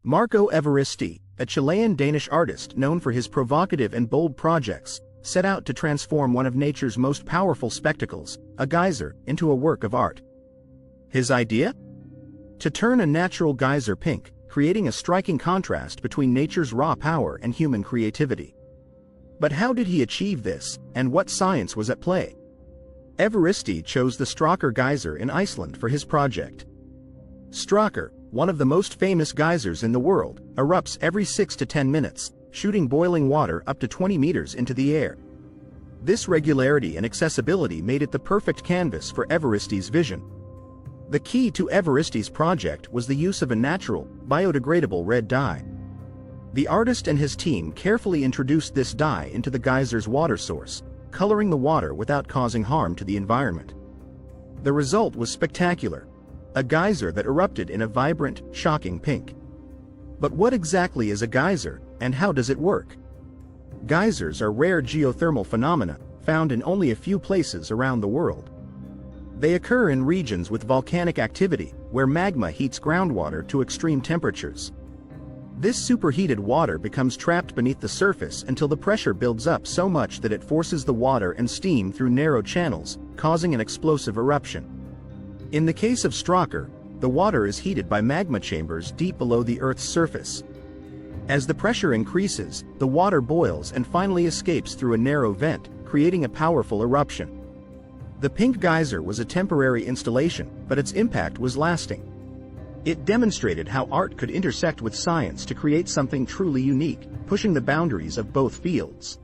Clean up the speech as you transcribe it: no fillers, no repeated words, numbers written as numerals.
Marco Evaristti, a Chilean-Danish artist known for his provocative and bold projects, set out to transform one of nature's most powerful spectacles, a geyser, into a work of art. His idea? To turn a natural geyser pink, creating a striking contrast between nature's raw power and human creativity. But how did he achieve this, and what science was at play? Evaristti chose the Strokkur geyser in Iceland for his project. Strokkur, one of the most famous geysers in the world, erupts every 6 to 10 minutes, shooting boiling water up to 20 meters into the air. This regularity and accessibility made it the perfect canvas for Evaristti's vision. The key to Evaristti's project was the use of a natural, biodegradable red dye. The artist and his team carefully introduced this dye into the geyser's water source, coloring the water without causing harm to the environment. The result was spectacular. A geyser that erupted in a vibrant, shocking pink. But what exactly is a geyser, and how does it work? Geysers are rare geothermal phenomena, found in only a few places around the world. They occur in regions with volcanic activity, where magma heats groundwater to extreme temperatures. This superheated water becomes trapped beneath the surface until the pressure builds up so much that it forces the water and steam through narrow channels, causing an explosive eruption. In the case of Strokkur, the water is heated by magma chambers deep below the Earth's surface. As the pressure increases, the water boils and finally escapes through a narrow vent, creating a powerful eruption. The pink geyser was a temporary installation, but its impact was lasting. It demonstrated how art could intersect with science to create something truly unique, pushing the boundaries of both fields.